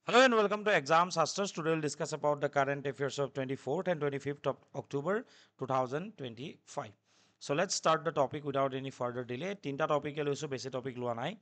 Hello and welcome to Exam Sasters. Today we'll discuss about the current affairs of 24th and 25th of October 2025. So let's start the topic without any further delay. Tinta topic also basic topic lua nai.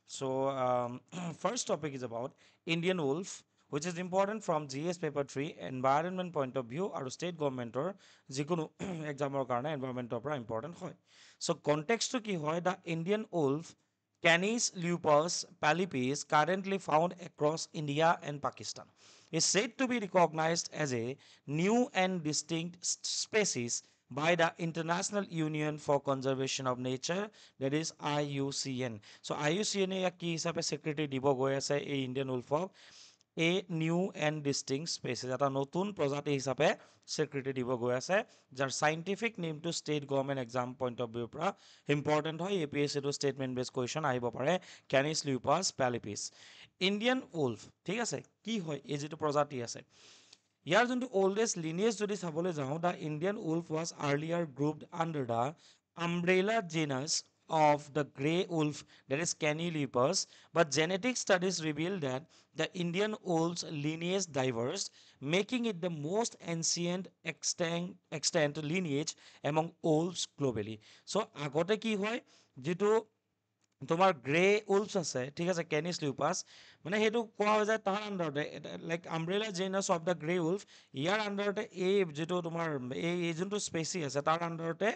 So first topic is about Indian wolf, which is important from GS paper 3 environment point of view or state government or jikunu exam or karna environment important hoy. So context to ki hoy the Indian wolf Canis lupus palipes, currently found across India and Pakistan, is said to be recognized as a new and distinct species by the International Union for Conservation of Nature, that is IUCN. So IUCN এ ইয়াক কি হিচাপে স্বীকৃতি দিব গৈ আছে এই Indian উলফক a new and distinct species এটা নতুন প্ৰজাতি হিচাপে স্বীকৃতি দিব গৈ আছে যাৰ চাইণ্টিফিক নেমটো state government exam point of ভিউৰ পৰা ইম্পৰ্টেণ্ট হয় এ পি এছ চিটো ষ্টেটমেণ্ট বেছ কুৱেশ্যন আহিব পাৰে কেনিছ লিউপাছ পেলিপিছ ইণ্ডিয়ান উল্ফ ঠিক আছে কি হয় এই যিটো প্ৰজাতি আছে ইয়াৰ যোনটো অল্ডেষ্ট লিনিয়েজ যদি চাবলৈ যাওঁ the Indian wolf was earlier grouped under the umbrella genus of the grey wolf, that is Canis but genetic studies reveal that the Indian wolf's lineage diverged, making it the most ancient extant lineage among wolves globally. So আগতে কি হয় যেটো তোমাৰ grey উলফছ আছে ঠিক আছে কেনিছ লিউপাছ মানে সেইটো কোৱা হয় যে তাৰ আণ্ডাৰতে like umbrella genus of the grey wolf ইয়াৰ আণ্ডাৰতে এই যিটো তোমাৰ এই যোনটো স্পেচি আছে তাৰ আণ্ডাৰতে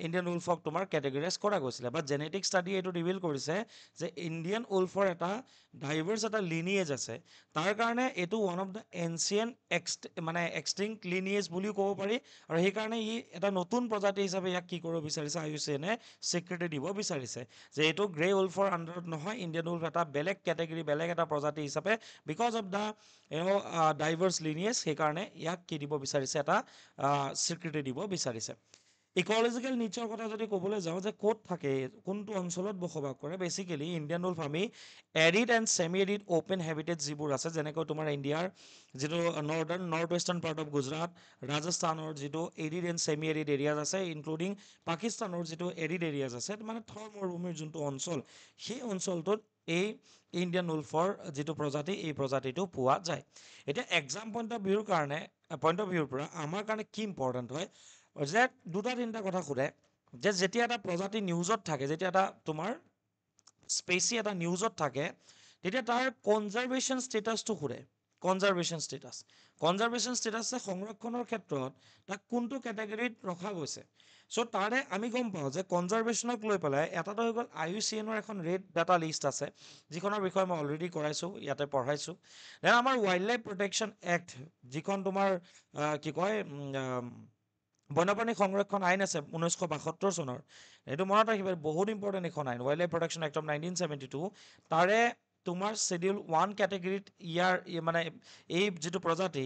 ইণ্ডিয়ান উলফক তোমাৰ কেটেগৰাইজ কৰা গৈছিলে বা জেনেটিক ষ্টাডি এইটো ৰিভিল কৰিছে যে ইণ্ডিয়ান উলফৰ এটা ডাইভাৰ্ছ এটা লিনিয়েজ আছে তাৰ কাৰণে এইটো ওৱান অফ দ্য এনচিয়েণ্ট মানে এক্সটিংক্ট লিনিয়েজ বুলিও ক'ব পাৰি আৰু সেইকাৰণে ই এটা নতুন প্ৰজাতি হিচাপে ইয়াক কি কৰিব বিচাৰিছে IUCN স্বীকৃতি দিব বিচাৰিছে যে এইটো গ্ৰে উলফৰ আণ্ডাৰত নহয় ইণ্ডিয়ান উলফ এটা বেলেগ কেটেগৰী বেলেগ এটা প্ৰজাতি হিচাপে because of the diverse lineage সেইকাৰণে ইয়াক কি দিব বিচাৰিছে এটা স্বীকৃতি দিব বিচাৰিছে ইকলজিকেল নিচৰ কথা যদি ক'বলৈ যাওঁ যে ক'ত থাকে কোনটো অঞ্চলত বসবাস কৰে বেচিকেলি ইণ্ডিয়ান উলফ আমি এৰিড এণ্ড ছেমি এৰিড অ'পেন হেবিটেট যিবোৰ আছে যেনেকৈ তোমাৰ ইণ্ডিয়াৰ যিটো north western part of Gujarat ৰাজস্থানৰ যিটো এৰিড এণ্ড ছেমি এৰিড এৰিয়াজ আছে ইনক্লুডিং পাকিস্তানৰ যিটো এৰিড এৰিয়াজ আছে মানে থৰ মৰুভূমিৰ যোনটো অঞ্চল সেই অঞ্চলটোত এই ইণ্ডিয়ান উলফৰ যিটো প্ৰজাতি এই প্ৰজাতিটো পোৱা যায় এতিয়া এক্সাম পইণ্ট অফ ভিউৰ পৰা আমাৰ কাৰণে কি ইম্পৰ্টেণ্ট হয় যে দুটা তিনিটা কথা সোধে যে যেতিয়া এটা প্ৰজাতি নিউজত থাকে যেতিয়া এটা তোমাৰ স্পেচি এটা নিউজত থাকে তেতিয়া তাৰ কনজাৰভেশ্যন ষ্টেটাছটো সোধে কনজাৰভেশ্যন ষ্টেটাছে সংৰক্ষণৰ ক্ষেত্ৰত তাক কোনটো কেটেগৰীত ৰখা গৈছে চ' তাৰে আমি গম পাওঁ যে কনজাৰভেশ্যনক লৈ পেলাই এটাটো হৈ গ'ল IUCNৰ এখন ৰেড ডাটা লিষ্ট আছে যিখনৰ বিষয়ে মই অলৰেডি কৰাইছোঁ ইয়াতে পঢ়াইছোঁ দেন আমাৰ ৱাইল্ড লাইফ প্ৰটেকশ্যন এক্ট যিখন তোমাৰ কি কয় বন্যপ্ৰাণী সংৰক্ষণ আইন আছে 1972 চনৰ এইটো মনত ৰাখিব বহুত ইম্পৰ্টেণ্ট এখন আইন wild life protection act of 1972 তাৰে তোমাৰ শ্বেডিউল 1 কেটেগৰীত মানে এই যিটো প্ৰজাতি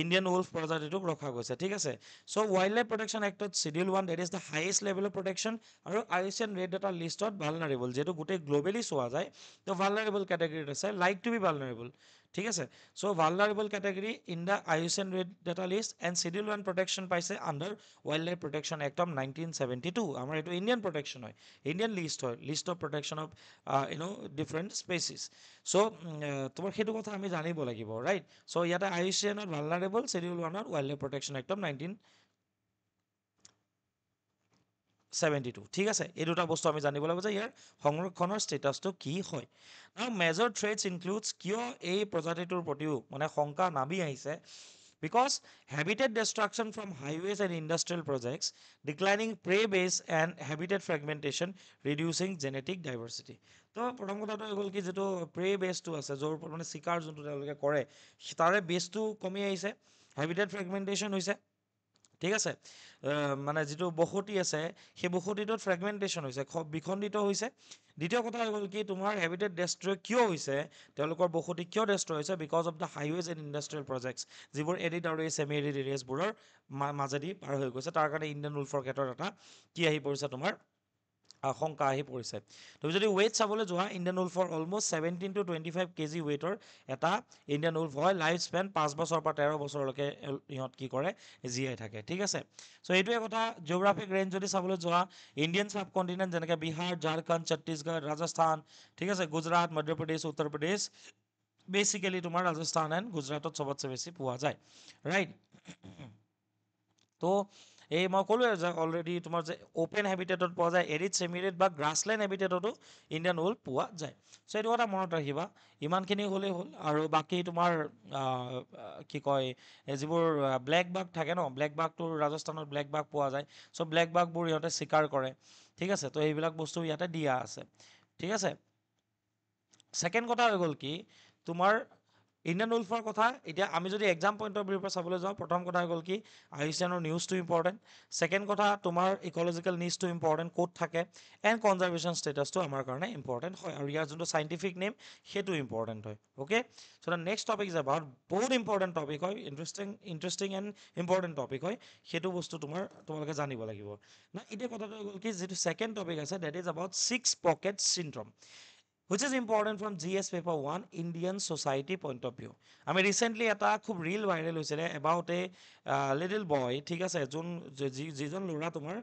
ইণ্ডিয়ান উলফ প্ৰজাতিটোক ৰখা গৈছে ঠিক আছে চ' ৱাইল্ড লাইফ প্ৰটেকশ্যন এক্টত schedule 1 that is the highest level of protection আৰু IUCN ৰেড ডাটা লিষ্টত ভালনাৰেবল যিহেতু গোটেই গ্ল'বেলি চোৱা যায় তো ভালনাৰেবল কেটেগৰীত আছে লাইক টু বি ভালনাৰেবল ঠিক আছে so' vulnerable category in the IUCN red data list and schedule 1 protection পাইছে under wildlife protection act of 1972 আমাৰ এইটো ইণ্ডিয়ান প্ৰটেকশ্যন হয় Indian list of protection of different species so' তোমাৰ সেইটো কথা আমি জানিব লাগিব ৰাইট চ' ইয়াতে IUCNত ভালনাৰেবল শ্বেডিউল 1ত wildlife protection act of 1972 ঠিক আছে এই দুটা বস্তু আমি জানিব লাগিব যে ইয়াৰ সংৰক্ষণৰ ষ্টেটাছটো কি হয় মেজৰ থ্ৰেটছ ইনক্লুডছ কিয় এই প্ৰজাতিটোৰ প্ৰতিও মানে শংকা নামি আহিছে because habitat destruction from highways and industrial projects, declining prey base and habitat fragmentation, reducing genetic diversity. তো প্ৰথম কথাটো হৈ গ'ল কি যিটো প্ৰে বেছটো আছে য'ৰ ওপৰত মানে চিকাৰ যোনটো তেওঁলোকে কৰে তাৰে বেছটো কমি আহিছে হেবিটেট ফ্ৰেগমেণ্টেশ্যন হৈছে ঠিক আছে মানে যিটো বসতি আছে সেই বসতিটোত ফ্ৰেগমেণ্টেশ্যন হৈছে বিখণ্ডিত হৈছে দ্বিতীয় কথা হৈ গ'ল কি তোমাৰ হেবিটেট ডেষ্ট্ৰয় কিয় হৈছে তেওঁলোকৰ বসতি কিয় ডেষ্ট্ৰয় হৈছে because of the highways and industrial projects যিবোৰ এৰিড আৰু এই ছেমি এৰিড এৰিয়াছবোৰৰ মাজেদি পাৰ হৈ গৈছে তাৰ কাৰণে ইণ্ডিয়ান উলফৰ ক্ষেত্ৰত এটা কি আহি পৰিছে তোমাৰ আশংকা আহি পৰিছে তুমি যদি ৱেইট চাবলৈ যোৱা ইণ্ডিয়ান উলফৰ অলমষ্ট 17 to 25 kg ৱেইটৰ এটা ইণ্ডিয়ান উলফ হয় লাইফ স্পেন 5 বছৰৰ পৰা 13 বছৰলৈকে ইহঁত কি কৰে জীয়াই থাকে ঠিক আছে চ' এইটোৱে কথা জিঅ'গ্ৰাফিক ৰেঞ্জ যদি চাবলৈ যোৱা ইণ্ডিয়ান ছাব কণ্টিনেণ্ট যেনেকৈ বিহাৰ ঝাৰখণ্ড ছত্তীশগড় ৰাজস্থান ঠিক আছে গুজৰাট মধ্যপ্ৰদেশ উত্তৰ প্ৰদেশ বেচিকেলি তোমাৰ ৰাজস্থান এণ্ড গুজৰাটত চবতছে বেছি পোৱা যায়, ৰাইট? তো এই মই ক'লোৱে যে অলৰেডি তোমাৰ যে অ'পেন হেবিটেটত পোৱা যায়, এৰিড চেমিৰেট বা গ্ৰাছলেণ্ড হেবিটেটতো ইণ্ডিয়ান উল পোৱা যায়। চ' এইটো কথা মনত ৰাখিবা, ইমানখিনি হ'লেই হ'ল। আৰু বাকী তোমাৰ কি কয় যিবোৰ ব্লেক বাঘ থাকে ন, ব্লেক বাঘটো ৰাজস্থানত ব্লেক বাঘ পোৱা যায়। চ' ব্লেক বাঘবোৰ ইহঁতে চিকাৰ কৰে, ঠিক আছে? তো এইবিলাক বস্তু ইয়াতে দিয়া আছে, ঠিক আছে? ছেকেণ্ড কথা হৈ গ'ল কি তোমাৰ ইণ্ডিয়ান উলফৰ কথা। এতিয়া আমি যদি এক্সাম পইণ্ট অফ ভিউৰ পৰা চাবলৈ যাওঁ, প্ৰথম কথা হৈ গ'ল কি আইউচিএনৰ নিউজটো ইম্পৰ্টেণ্ট। ছেকেণ্ড কথা তোমাৰ ইক'লজিকেল নিউজটো ইম্পৰ্টেণ্ট, ক'ত থাকে, এণ্ড কনজাৰ্ভেশ্যন ষ্টেটাছটো আমাৰ কাৰণে ইম্পৰ্টেণ্ট হয়, আৰু ইয়াৰ যোনটো চাইণ্টিফিক নেম সেইটো ইম্পৰ্টেণ্ট হয়। Okay, so' the next topic is about বহুত ইম্পৰ্টেণ্ট টপিক হয়, ইণ্টাৰেষ্টিং এণ্ড ইম্পৰ্টেণ্ট টপিক হয়, সেইটো বস্তু তোমালোকে জানিব লাগিব না। এতিয়া কথাটো হৈ গ'ল কি যিটো ছেকেণ্ড টপিক আছে that is about 6 pocket syndrome, which is important from GS paper 1 Indian society point of view. আমি ৰিচেণ্টলি এটা খুব ৰিল ভাইৰেল হৈছিলে এবাউট এ লিটিল বয়, ঠিক আছে, যিজন ল'ৰা তোমাৰ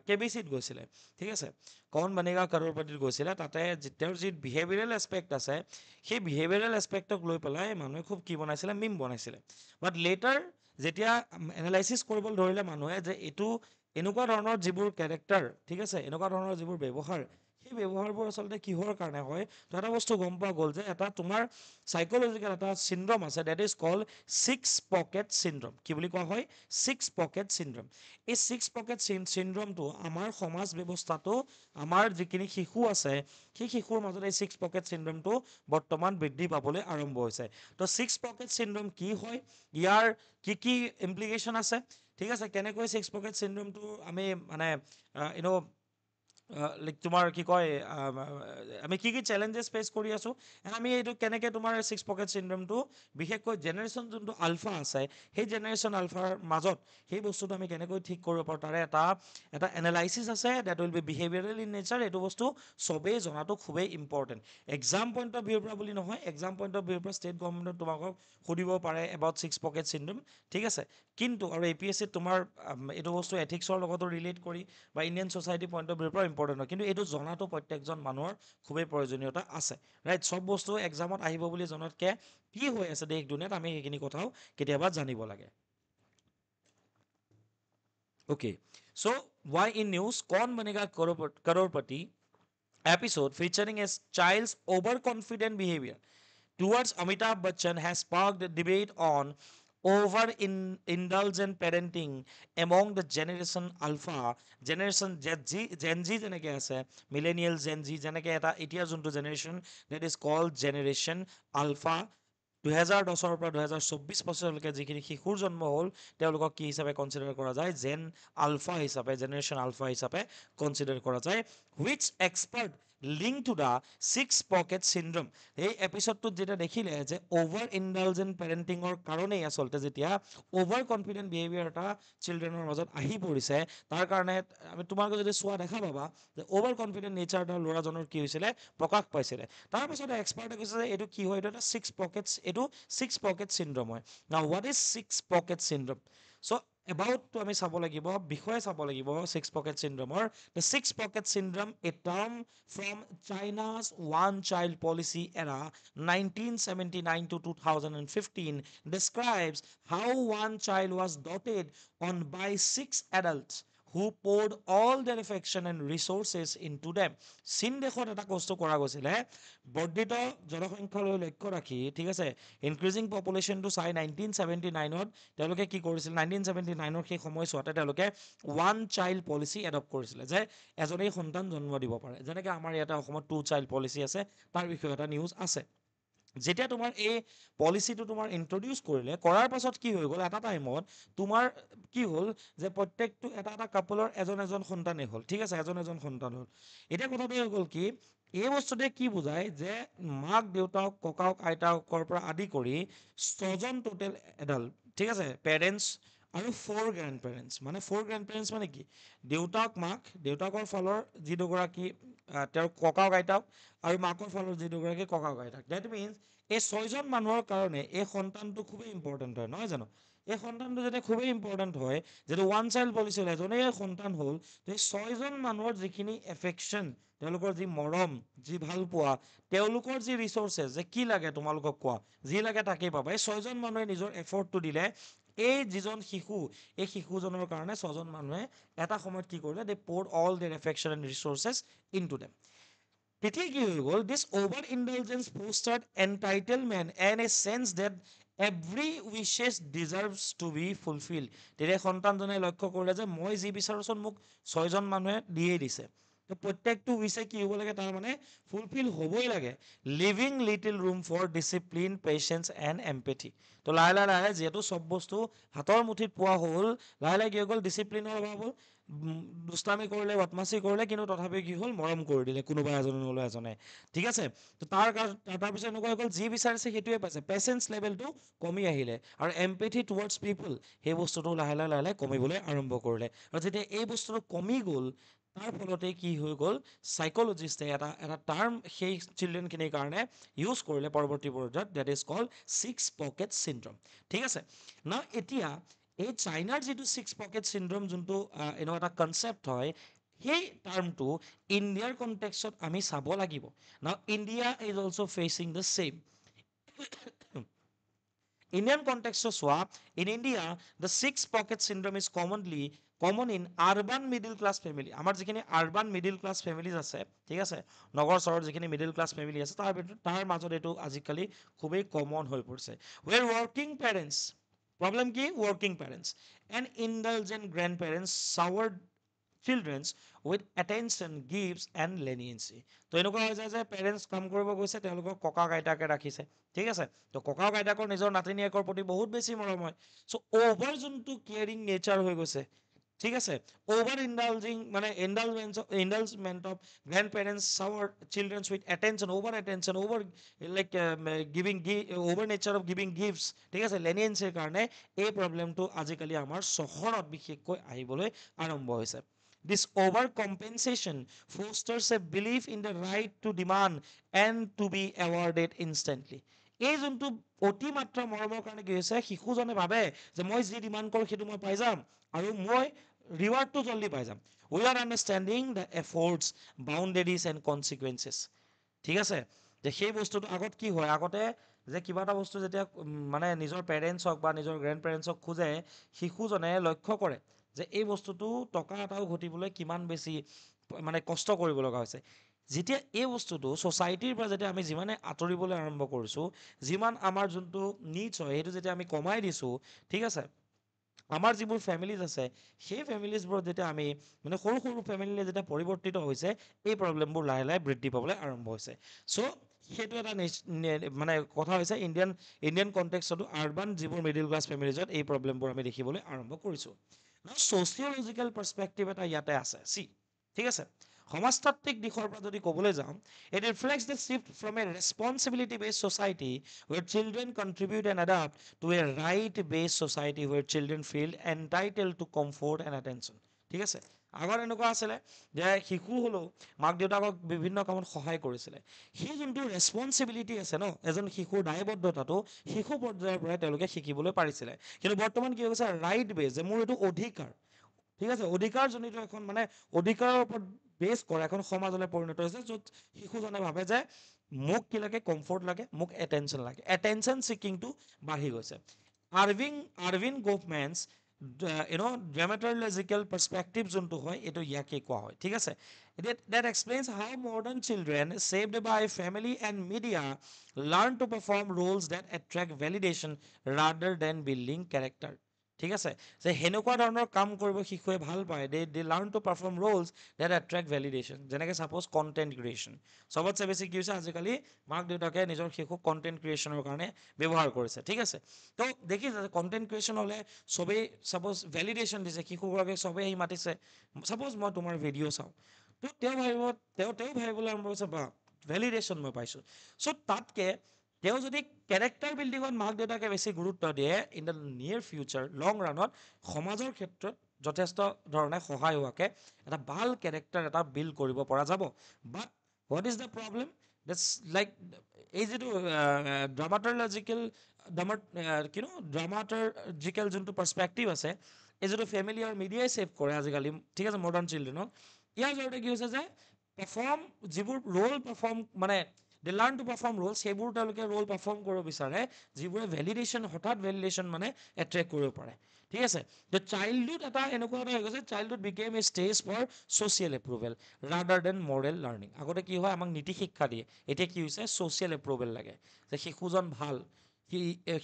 KBCত গৈছিলে, ঠিক আছে, কৌন বনেগা কৰ'ৰপতিত গৈছিলে। তাতে তেওঁৰ যি বিহেভিয়াৰেল এছপেক্ট আছে, সেই বিহেভিয়াৰেল এছপেক্টক লৈ পেলাই মানুহে খুব কি বনাইছিলে, মিম বনাইছিলে। বাট লেটাৰ যেতিয়া এনালাইচিছ কৰিবলৈ ধৰিলে মানুহে যে এইটো এনেকুৱা ধৰণৰ যিবোৰ কেৰেক্টাৰ, ঠিক আছে, এনেকুৱা ধৰণৰ যিবোৰ ব্যৱহাৰ, সেই ব্যৱহাৰবোৰ আচলতে কিহৰ কাৰণে হয়, তো এটা বস্তু গম পোৱা গ'ল যে এটা তোমাৰ চাইক'লজিকেল এটা চিণ্ড্ৰম আছে, that is called 6 pocket syndrome. কি বুলি কোৱা হয়? 6 পকেট চিণ্ড্ৰম। এই 6 পকেট চিণ্ড্ৰমটো আমাৰ সমাজ ব্যৱস্থাটো, আমাৰ যিখিনি শিশু আছে সেই শিশুৰ মাজত এই 6 পকেট চিণ্ড্ৰমটো বৰ্তমান বৃদ্ধি পাবলৈ আৰম্ভ হৈছে। তো 6 পকেট চিণ্ড্ৰম কি হয়, ইয়াৰ কি কি ইমপ্লিকেশ্যন আছে, ঠিক আছে, কেনেকৈ 6 পকেট চিণ্ড্ৰমটো আমি মানে লাইক তোমাৰ কি কয় আমি কি কি চেলেঞ্জেছ ফেচ কৰি আছোঁ, আমি এইটো কেনেকৈ তোমাৰ 6 পকেট চিণ্ড্ৰমটো বিশেষকৈ জেনেৰেশ্যন যোনটো আলফা আছে সেই জেনেৰেশ্যন আলফাৰ মাজত সেই বস্তুটো আমি কেনেকৈ ঠিক কৰিব পাৰোঁ, তাৰে এটা এনালাইচিছ আছে that will be behavioural in nature. এইটো বস্তু চবেই জনাটো খুবেই ইম্পৰ্টেণ্ট, এক্সাম পইণ্ট অফ ভিউৰ পৰা বুলি নহয়, এক্সাম পইণ্ট অফ ভিউৰ পৰা ষ্টেট গভৰ্ণমেণ্টত তোমালোকক সুধিব পাৰে এবাউট 6 পকেট চিণ্ড্ৰম, ঠিক আছে। কিন্তু আৰু APSCত তোমাৰ এইটো বস্তু এথিক্সৰ লগতো ৰিলেট কৰি বা ইণ্ডিয়ান ছ'চাইটি পইণ্ট অফ ভিউৰ পৰা ইম্পৰ্টেণ্ট হয়, কিন্তু এইটো জনাটো প্ৰত্যেকজন মানুহৰ খুবেই প্ৰয়োজনীয়তা আছে, ৰাইট? চব বস্তু এক্সামত আহিব বুলি জনাতকৈ কি হৈ আছে দেশ দুনিয়াত আমি সেইখিনি কথাও কেতিয়াবা জানিব লাগে। Okay, so why in news कौन बनेगा करोड़पति episode featuring a child's overconfident behavior towards Amitabh Bachchan has sparked a debate on over indulgent parenting among the generation alpha, generation Gen Z যেনেকৈ আছে, millennial Gen Z যেনেকৈ এটা এতিয়া যোনটো generation that is called generation alpha, 2010 পৰা 2024 বছৰলৈকে যিখিনি শিশুৰ জন্ম হ'ল তেওঁলোকক কি হিচাপে কনচিডাৰ কৰা যায়, জেন আলফা হিচাপে, জেনেৰেশ্যন আলফা হিচাপে কনচিডাৰ কৰা যায়। Which expert link to the 6 pocket syndrome. এই এপিছডটোত যেতিয়া দেখিলে যে অভাৰ ইণ্ডালজেণ্ট পেৰেণ্টিঙৰ কাৰণেই আচলতে যেতিয়া অভাৰ কনফিডেণ্ট বিহেভিয়াৰ এটা চিলড্ৰেনৰ মাজত আহি পৰিছে, তাৰ কাৰণে তোমালোকে যদি চোৱা দেখা পাবা যে অভাৰ কনফিডেণ্ট নেচাৰ এটা ল'ৰাজনৰ কি হৈছিলে, প্ৰকাশ পাইছিলে। তাৰপিছতে এক্সপাৰ্টে কৈছে যে এইটো কি হয়, এইটো এটা 6 পকেট চিণ্ড্ৰম হয়। নাও হোৱাট ইজ 6 পকেট চিণ্ড্ৰম? চ' এবাউটটো আমি চাব লাগিব, বিষয়ে চাব লাগিব 6 pocket চিণ্ড্ৰমৰ। The 6 pocket syndrome, a term from China's one child policy era 1979 to 2015, describes how one child was doted on by 6 adults who poured all their affection and resources into them. চীন দেশত এটা কষ্ট কৰা গৈছিলে বৰ্ধিত জনসংখ্যালৈ লক্ষ্য ৰাখি, ঠিক আছে, ইনক্ৰিজিং পপুলেশ্যনটো চাই 1979ত তেওঁলোকে কি কৰিছিল, 1979ৰ সেই সময়ছোৱাতে তেওঁলোকে ওৱান চাইল্ড পলিচি এডপ্ট কৰিছিলে, যে এজনেই সন্তান জন্ম দিব পাৰে, যেনেকৈ আমাৰ ইয়াতে অসমত 2 চাইল্ড পলিচি আছে, তাৰ বিষয়ে এটা নিউজ আছে। যেতিয়া তোমাৰ এই পলিচিটো তোমাৰ ইন্ট্ৰডিউচ কৰিলে, কৰাৰ পাছত কি হৈ গ'ল, এটা টাইমত তোমাৰ কি হ'ল যে প্ৰত্যেকটো এটা কাপলৰ এজন সন্তানেই হ'ল, ঠিক আছে, এজন সন্তান হ'ল। এতিয়া কথাটো হৈ গ'ল কি এই বস্তুটোৱে কি বুজায় যে মাক দেউতাক ককাক আইতাকৰ পৰা আদি কৰি 6জন টোটেল এডাল্ট, ঠিক আছে, পেৰেণ্টছ আৰু ফ'ৰ গ্ৰেণ্ড পেৰেণ্টছ মানে ফ'ৰ গ্ৰেণ্ড পেৰেণ্টছ মানে কি দেউতাক মাক দেউতাকৰ ফালৰ যি দুগৰাকী তেওঁৰ ককাক আইতাক আৰু মাকৰ ফালৰ যি দুগৰাকী ককাক আইতাক ডেট মিনছ এই ছয়জন মানুহৰ কাৰণে এই সন্তানটো খুবেই ইম্পৰ্টেণ্ট হয় নহয় জানো এই সন্তানটো যেতিয়া খুবেই ইম্পৰ্টেণ্ট হয় যিটো ওৱান চাইল্ড পলিচি হ'ল এজনেই সন্তান হ'ল তো এই ছয়জন মানুহৰ যিখিনি এফেকশ্যন তেওঁলোকৰ যি মৰম যি ভাল পোৱা তেওঁলোকৰ যি ৰিচৰ্চেছ যে কি লাগে তোমালোকক কোৱা যি লাগে তাকেই পাবা এই ছয়জন মানুহে নিজৰ এফৰ্টটো দিলে এই যিজন শিশু এই শিশুজনৰ কাৰণে ছজন মানুহে এটা সময়ত কি কৰিলে they poured all their affection and resources into them তেতিয়া কি হৈ গ'ল this over indulgence fostered entitlement and a sense that every wishes deserves to be fulfil তেতিয়া সন্তানজনে লক্ষ্য কৰিলে যে মই যি বিচাৰোচোন মোক ছয়জন মানুহে দিয়েই দিছে তো প্ৰত্যেকটো উইচে কি হ'ব লাগে তাৰ মানে ফুলফিল হ'বই লাগে leaving little room for discipline patience and empathy তো লাহে লাহে লাহে যিহেতু চব বস্তু হাতৰ মুঠিত পোৱা হ'ল লাহে লাহে কি হৈ গ'ল ডিচিপ্লিনৰ অভাৱ হ'ল দুষ্টামি কৰিলে বদমাচি কৰিলে কিন্তু তথাপি কি হ'ল মৰম কৰি দিলে কোনোবা এজনে নহ'লেও এজনে ঠিক আছে তো তাৰপিছত এনেকুৱা হৈ গ'ল যি বিচাৰিছে সেইটোৱে পাইছে পেচেঞ্চ লেভেলটো কমি আহিলে আৰু এম্পেথি টুৱাৰ্ডছ পিপল সেই বস্তুটো লাহে লাহে লাহে লাহে কমিবলৈ আৰম্ভ কৰিলে আৰু যেতিয়া এই বস্তুটো কমি গ'ল তাৰ ফলতে কি হৈ গ'ল চাইক'লজিষ্টে এটা টাৰ্ম সেই চিলড্ৰেনখিনিৰ কাৰণে ইউজ কৰিলে পৰৱৰ্তী পৰ্যায়ত that is called six pocket syndrome ঠিক আছে না এতিয়া এই চাইনাৰ যিটো ছিক্স পকেট চিণ্ড্ৰম যোনটো এনেকুৱা এটা কনচেপ্ট হয় সেই টাৰ্মটো ইণ্ডিয়াৰ কনটেক্সত আমি চাব লাগিব না India is also' fetching the same Indian context of swap, in India, the six pocket syndrome is common in urban middle class family. আমাৰ যিখিনি urban middle class families আছে ঠিক আছে নগৰ চহৰ যিখিনি middle class family আছে তাৰ মাজত এইটো আজিকালি খুবেই কমন হৈ পৰিছে where working parents problem কি working parents and indulgent grandparents soured children with attention gifts and leniency তো এনেকুৱা হৈ যায় যে পেৰেণ্টছ কাম কৰিব গৈছে তেওঁলোকৰ ককাক আইতাকে ৰাখিছে ঠিক আছে তো ককাক আইতাকৰ নিজৰ নাতিনীয়েকৰ প্ৰতি বহুত বেছি মৰম হয় চ' অভাৰ যোনটো কেয়াৰিং নেচাৰ হৈ গৈছে ঠিক আছে over indulgement of grandparents shower children's with attention over like giving over nature of giving gifts ঠিক আছে লেনিয়েঞ্চিৰ কাৰণে এই প্ৰব্লেমটো আজিকালি আমাৰ চহৰত বিশেষকৈ আহিবলৈ আৰম্ভ হৈছে This overcompensation fosters a belief in the right to demand and to be awarded instantly. এই যোনটো অতিমাত্ৰা মৰমৰ কাৰণে কি হৈছে শিশুজনে ভাবে যে মই যি ডিমাণ্ড কৰোঁ সেইটো মই পাই যাম আৰু মই ৰিৱাৰ্ডটো জল্দি পাই যাম without understanding the efforts boundaries and consequences ঠিক আছে যে সেই বস্তুটো আগত কি হয় আগতে যে কিবা এটা বস্তু যেতিয়া মানে নিজৰ পেৰেণ্টছক বা নিজৰ গ্ৰেণ্ড পেৰেণ্টছক খোজে শিশুজনে লক্ষ্য কৰে যে এই বস্তুটো টকা এটাও ঘটিবলৈ কিমান বেছি মানে কষ্ট কৰিব লগা হৈছে যেতিয়া এই বস্তুটো ছ'চাইটিৰ পৰা যেতিয়া আমি যিমানে আঁতৰিবলৈ আৰম্ভ কৰিছোঁ যিমান আমাৰ যোনটো নিডছ হয় সেইটো যেতিয়া আমি কমাই দিছোঁ ঠিক আছে আমাৰ যিবোৰ ফেমিলিজ আছে সেই ফেমিলিজবোৰত যেতিয়া আমি মানে সৰু সৰু ফেমিলিলৈ যেতিয়া পৰিৱৰ্তিত হৈছে এই প্ৰব্লেমবোৰ লাহে লাহে বৃদ্ধি পাবলৈ আৰম্ভ হৈছে চ' সেইটো এটা মানে কথা হৈছে ইণ্ডিয়ান কনটেক্সতো আৰ্বান যিবোৰ মিডিল ক্লাছ ফেমিলিজত এই প্ৰব্লেমবোৰ আমি দেখিবলৈ আৰম্ভ কৰিছোঁ ছ'চিয়লজিকেল পাৰ্চপেক্টিভ এটা ইয়াতে আছে ঠিক আছে সমাজতাত্ত্বিক দিশৰ পৰা যদি ক'বলৈ যাওঁ it reflects the shift from a responsibility based society where children contribute and adapt to a right based society where children feel entitled to comfort and attention ঠিক আছে আগত এনেকুৱা আছিলে যে শিশু হ'লেও মাক দেউতাকক বিভিন্ন কামত সহায় কৰিছিলে সেই যোনটো ৰেচপনচিবিলিটি আছে ন এজন শিশুৰ দায়বদ্ধতাটো শিশু পৰ্যায়ৰ পৰাই তেওঁলোকে শিকিবলৈ পাৰিছিলে কিন্তু বৰ্তমান কি হৈ গৈছে ৰাইট বেজ যে মোৰ এইটো অধিকাৰ ঠিক আছে অধিকাৰজনিত এখন মানে অধিকাৰৰ ওপৰত বেছ কৰা এখন সমাজলৈ পৰিণত হৈছে য'ত শিশুজনে ভাবে যে মোক কি লাগে কমফৰ্ট লাগে মোক এটেনশ্যন লাগে এটেনশ্যন ছিকিংটো বাঢ়ি গৈছে আৰভিন গোফমেন্স ড্ৰামাটলজিকেল পাৰ্চপেক্টিভ যোনটো হয় এইটো ইয়াকে কোৱা হয় ঠিক আছে that explains how modern children shaped by family and media learn to perform roles that attract validation rather than building character ঠিক আছে যে সেনেকুৱা ধৰণৰ কাম কৰিব শিশুৱে ভাল পায় they learn to perform roles that attract validation যেনেকৈ চাপ'জ কণ্টেণ্ট ক্ৰিয়েশ্যন চবতছে বেছি কি হৈছে আজিকালি মাক দেউতাকে নিজৰ শিশুক কণ্টেণ্ট ক্ৰিয়েশ্যনৰ কাৰণে ব্যৱহাৰ কৰিছে ঠিক আছে তো দেখিছে যে কণ্টেণ্ট ক্ৰিয়েশ্যন হ'লে চবেই চাপ'জ ভেলিডেশ্যন দিছে শিশুগৰাকীক চবেই আহি মাতিছে চাপ'জ মই তোমাৰ ভিডিঅ' চাওঁ তো তেওঁ ভাবিবলৈ আৰম্ভ কৰিছে বা ভেলিডেশ্যন মই পাইছোঁ চ' তাতকৈ তেওঁ যদি কেৰেক্টাৰ বিল্ডিঙত মাক দেউতাকে বেছি গুৰুত্ব দিয়ে ইন দ্য নিয়েৰ ফিউচাৰ লং ৰাণত সমাজৰ ক্ষেত্ৰত যথেষ্ট ধৰণে সহায় হোৱাকে এটা ভাল কেৰেক্টাৰ এটা বিল্ড কৰিব পৰা যাব but what is the problem that's like এই যিটো ড্ৰামাটলজিকেল ড্ৰামাটলজিকেল যোনটো পাৰ্চপেক্টিভ আছে এই যিটো ফেমিলি আৰু মিডিয়াই ছেভ কৰে আজিকালি ঠিক আছে মডাৰ্ণ চিলড্ৰেনক ইয়াৰ জৰিয়তে কি হৈছে যে পাৰফৰ্ম যিবোৰ ৰোল পাৰফৰ্ম মানে দে লাৰ্ণ টু পাৰফৰ্ম ৰোল সেইবোৰ তেওঁলোকে ৰোল পাৰফৰ্ম কৰিব বিচাৰে যিবোৰে ভেলিডেশ্যন হঠাৎ ভেলিডেশ্যন মানে এট্ৰেক্ট কৰিব পাৰে ঠিক আছে দ্য চাইল্ডহুড এটা এনেকুৱা এটা হৈ গৈছে childhood became a stage for social approval rather than moral learning আগতে কি হয় আমাক নীতি শিক্ষা দিয়ে এতিয়া কি হৈছে ছ'চিয়েল এপ্ৰুভেল লাগে যে শিশুজন ভাল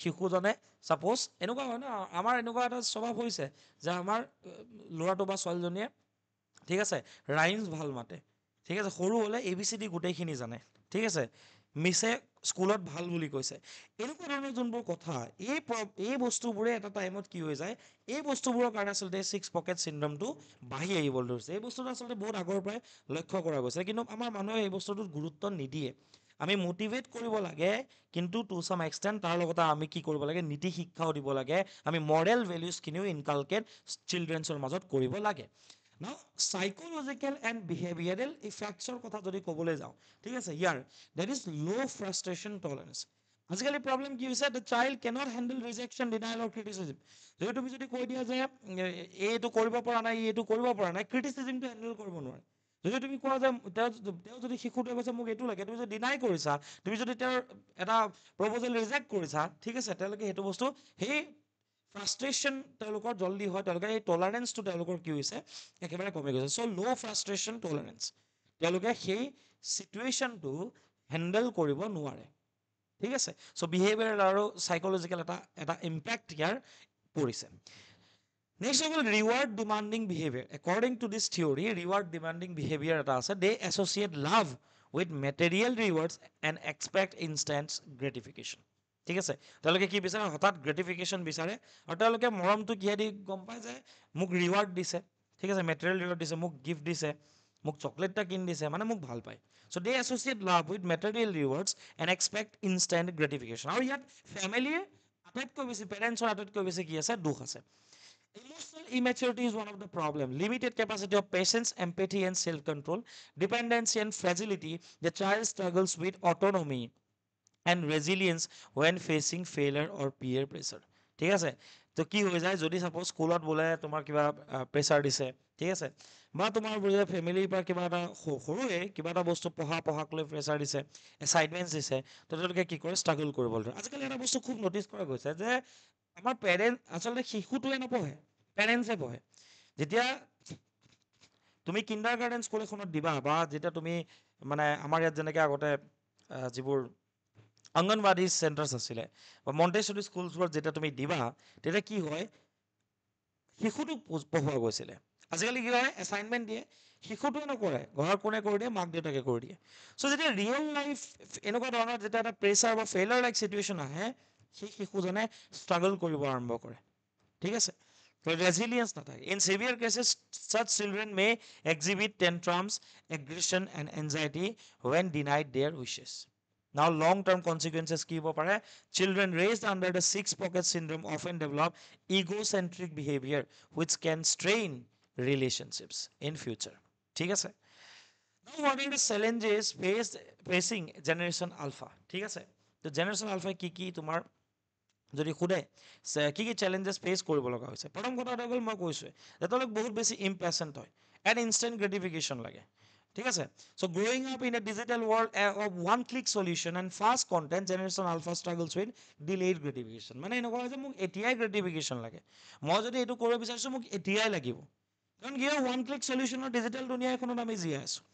শিশুজনে ছাপ'জ এনেকুৱা হয় ন আমাৰ এনেকুৱা এটা স্বভাৱ হৈছে যে আমাৰ ল'ৰাটো বা ছোৱালীজনীয়ে ঠিক আছে ৰাইমছ ভাল মাতে ঠিক আছে সৰু হ'লে ABCD গোটেইখিনি জানে ঠিক আছে মিছে স্কুলত ভাল বুলি কৈছে এনেকুৱা ধৰণৰ যোনবোৰ কথা এই বস্তুবোৰে এটা টাইমত কি হৈ যায় এই বস্তুবোৰৰ কাৰণে আচলতে ছিক্স পকেট চিণ্ড্ৰমটো বাঢ়ি আহিবলৈ ধৰিছে এই বস্তুটো আচলতে বহুত আগৰ পৰাই লক্ষ্য কৰা গৈছে কিন্তু আমাৰ মানুহে এই বস্তুটোত গুৰুত্ব নিদিয়ে আমি মটিভেট কৰিব লাগে কিন্তু টু চাম এক্সটেণ্ট তাৰ লগতে আমি কি কৰিব লাগে নীতি শিক্ষাও দিব লাগে আমি মৰেল ভেলিউজখিনিও ইনকালকেট চিলড্ৰেনছৰ মাজত কৰিব লাগে Now, psychological and behavioral effects কথা যদি ক'বলৈ যাওঁ ঠিক আছে ইয়াৰ that is low frustration tolerance আজিকালি প্ৰব্লেম কি হৈছে the child cannot handle rejection denial or criticism যদি তুমি যদি কৈ দিয়া যে এইটো কৰিব পৰা নাই এইটো কৰিব পৰা নাই ক্ৰিটিচিজমটো হেণ্ডেল কৰিব নোৱাৰে যদি তুমি কোৱা যে তেওঁ যদি শিশুটোৱে কৈছে মোক এইটো লাগে তুমি যদি ডিনাই কৰিছা তুমি যদি তেওঁৰ এটা প্ৰপ'জেল ৰিজেক্ট কৰিছা ঠিক আছে তেওঁলোকে সেইটো বস্তু সেই ফ্ৰাষ্ট্ৰেশ্যন তেওঁলোকৰ জল্দি হয় তেওঁলোকে এই টলাৰেঞ্চটো তেওঁলোকৰ কি হৈছে একেবাৰে কমি গৈছে চ' ল' ফ্ৰাষ্ট্ৰেশ্যন টলাৰেঞ্চ তেওঁলোকে সেই চিটুৱেশ্যনটো হেণ্ডেল কৰিব নোৱাৰে ঠিক আছে চ' বিহেভিয়াৰেল আৰু চাইকলজিকেল এটা ইম্পেক্ট ইয়াৰ পৰিছে নেক্সট হৈ গ'ল reward demanding behaviour according to this theory reward demanding behaviour এটা আছে they associate love with material rewards and expect instant gratification ঠিক আছে তেওঁলোকে কি বিচাৰে হঠাৎ গ্ৰেটিফিকেশ্যন বিচাৰে আৰু তেওঁলোকে মৰমটো কিহেদি গম পায় যে মোক ৰিৱাৰ্ড দিছে ঠিক আছে মেটেৰিয়েল ৰিৱাৰ্ড দিছে মোক গিফ্ট দিছে মোক চকলেট এটা কিনি দিছে মানে মোক ভাল পায় so' they associate love with material rewards and expect instant gratification আৰু ইয়াত ফেমিলিয়ে আটাইতকৈ বেছি পেৰেণ্টছৰ আটাইতকৈ বেছি কি আছে দুখ আছে Emotional immaturity is one of the problem. Limited capacity of patience, empathy, and self-control, dependency and fragility. The child struggles with autonomy and resilience when facing failure or peer pressure. ঠিক আছে তো কি হৈ যায় যদি ছাপ'জ স্কুলত বোলে তোমাৰ কিবা প্ৰেছাৰ দিছে ঠিক আছে বা তোমাৰ বোলে ফেমিলিৰ পৰা কিবা এটা সৰুৱে কিবা এটা বস্তু পঢ়াক লৈ প্ৰেছাৰ দিছে এছাইনমেণ্টছ দিছে তো তেওঁলোকে কি কৰে ষ্ট্ৰাগল কৰিবলৈ ধৰে আজিকালি এটা বস্তু খুব নটিচ কৰা গৈছে যে আমাৰ পেৰেণ্ট আচলতে শিশুটোৱে নপঢ়ে পেৰেণ্টছে পঢ়ে যেতিয়া তুমি কিণ্ডাৰ গাৰ্ডেন স্কুল এখনত দিবা বা যেতিয়া তুমি মানে আমাৰ ইয়াত যেনেকৈ আগতে যিবোৰ অংগনবাদী চেণ্টাৰ্ছ আছিলে বা মণ্টেশ্বৰী স্কুলছবোৰত যেতিয়া তুমি দিবা তেতিয়া কি হয় শিশুটোক পঢ়োৱা গৈছিলে আজিকালি কি হয় এছাইনমেণ্ট দিয়ে শিশুটোৱে নকৰে ঘৰৰ কোনে কৰি দিয়ে মাক দেউতাকে কৰি দিয়ে চ' যেতিয়া ৰিয়েল লাইফ এনেকুৱা ধৰণৰ যেতিয়া এটা প্ৰেছাৰ বা ফেইলাৰ লাইক চিটুৱেশ্যন আহে সেই শিশুজনে ষ্ট্ৰাগল কৰিব আৰম্ভ কৰে ঠিক আছে resilience nathake. In severe cases, such children may exhibit tantrums, aggression, and anxiety when denied their wishes. Now, long-term consequences ki hobo pare. Children raised under the six-pocket syndrome often develop egocentric behavior, which can strain relationships in future. ঠিক আছে? Now, what are the challenges facing Generation Alpha? ঠিক আছে? তো Generation Alpha কি তোমাৰ যদি সোধে কি কি চেলেঞ্জেছ ফেচ কৰিব লগা হৈছে প্ৰথম কথা এটা হ'ল মই কৈছোঁ যে তেওঁলোক বহুত বেছি ইম্পেচেণ্ট হয় এণ্ড ইনষ্টেণ্ট গ্ৰেটিফিকেশ্যন লাগে ঠিক আছে so' growing up in a digital world of one click solution and fast content generation alpha struggles with delayed gratification মানে এনেকুৱা হয় যে মোক এতিয়াই গ্ৰেটিফিকেশ্যন লাগে মই যদি এইটো কৰিব বিচাৰিছোঁ মোক এতিয়াই লাগিব কাৰণ কি হয় ওৱান ক্লিক চলিউশ্যনৰ ডিজিটেল দুনিয়া এখনত আমি জীয়াই আছোঁ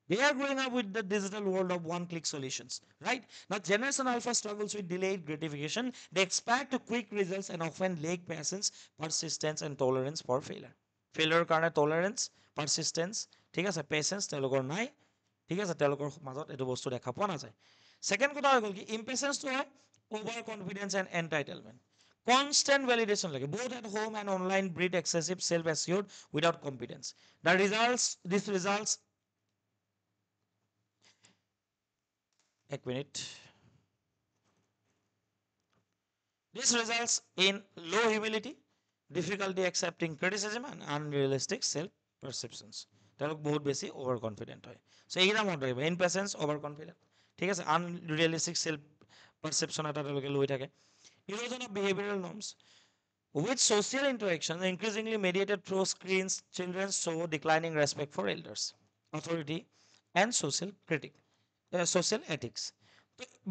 They are growing up with the digital world of one-click solutions, right? Now, Generation Alpha struggles with delayed gratification. They expect quick results and often lack patience, persistence, and tolerance for failure. Failure কাৰণে tolerance, persistence, ঠিক আছে, patience তেওঁলোকৰ নাই, ঠিক আছে, তেওঁলোকৰ মাজত এইটো বস্তু দেখা পোৱা নাযায়। Second কথা হৈ গ'ল কি impatience-টো হয় over confidence and entitlement. Constant validation লাগে both at home and online breed excessive self-assured without competence. This results এক minute This results in low humility, difficulty accepting criticism, and unrealistic self perceptions. তেওঁলোক বহুত বেছি over confident হয়। চ' এইকেইটা মনত ৰাখিব, ইনপেচেঞ্চ, over confident, ঠিক আছে, আনৰিয়েলিষ্টিক চেল্ফ পাৰচেপশ্যন এটা তেওঁলোকে লৈ থাকে। Erosion of behavioural norms with social interaction increasingly mediated through screens, children show declining respect for elders, authority, and social ethics.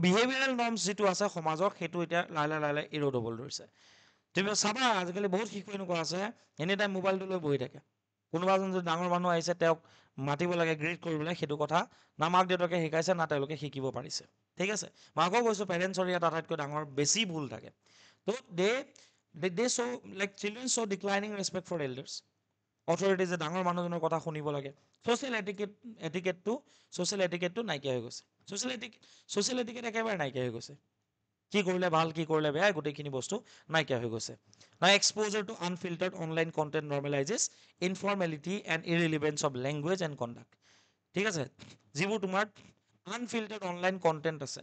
Behavioural norms যিটো আছে সমাজৰ, সেইটো এতিয়া লাহে লাহে লাহে ইৰোড হ'বলৈ ধৰিছে। তুমি চাবা আজিকালি বহুত শিশু এনেকুৱা আছে এনি টাইম মোবাইলটো লৈ বহি থাকে। কোনোবা এজন যদি ডাঙৰ মানুহ আহিছে তেওঁক মাতিব লাগে, গ্ৰীট কৰিবলৈ, সেইটো কথা না মাক দেউতাকে শিকাইছে না তেওঁলোকে শিকিব পাৰিছে। ঠিক আছে, মই আকৌ কৈছোঁ পেৰেণ্টছৰ ইয়াত আটাইতকৈ ডাঙৰ বেছি ভুল থাকে। তো they show like children show declining respect for elders, authority, যে ডাঙৰ মানুহজনৰ কথা শুনিব লাগে। ছ'চিয়েল এটিকেটটো নাইকিয়া হৈ গৈছে। ছ'চিয়েল এটিকেট একেবাৰে নাইকিয়া হৈ গৈছে। কি কৰিলে ভাল, কি কৰিলে বেয়া, গোটেইখিনি বস্তু নাইকিয়া হৈ গৈছে। Now exposure to unfiltered online content normalizes informality and irrelevance of language and conduct. ঠিক আছে, যিবোৰ তোমাৰ আনফিল্টাৰ্ড অনলাইন কণ্টেণ্ট আছে,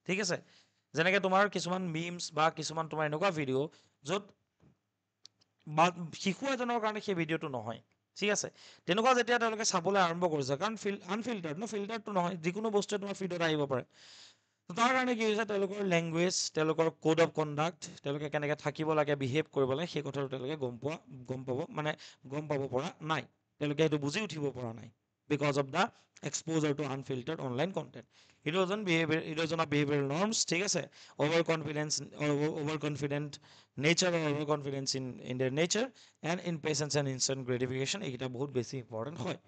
ঠিক আছে, যেনেকৈ তোমাৰ কিছুমান মিমছ বা কিছুমান তোমাৰ এনেকুৱা ভিডিঅ' য'ত শিশু এজনৰ কাৰণে সেই ভিডিঅ'টো নহয়। ঠিক আছে, তেনেকুৱা যেতিয়া তেওঁলোকে চাবলৈ আৰম্ভ কৰিছে, কাৰণ ফিল্টাৰটো নহয়, যিকোনো বস্তুৱে তোমাৰ ফিডত আহিব পাৰে। তাৰ কাৰণে কি হৈছে, তেওঁলোকৰ লেংগুৱেজ, তেওঁলোকৰ কোড অফ কণ্ডাক্ট, তেওঁলোকে কেনেকৈ থাকিব লাগে, বিহেভ কৰিব লাগে, সেই কথাটো তেওঁলোকে গম পাব পৰা নাই। তেওঁলোকে সেইটো বুজি উঠিব পৰা নাই because of the exposure to unfiltered online content. Erosion of behavioural norms, ঠিক আছে, over confident nature, over confidence in their nature, and impatience and instant gratification, এইকেইটা বহুত বেছি ইম্পৰ্টেণ্ট হয়।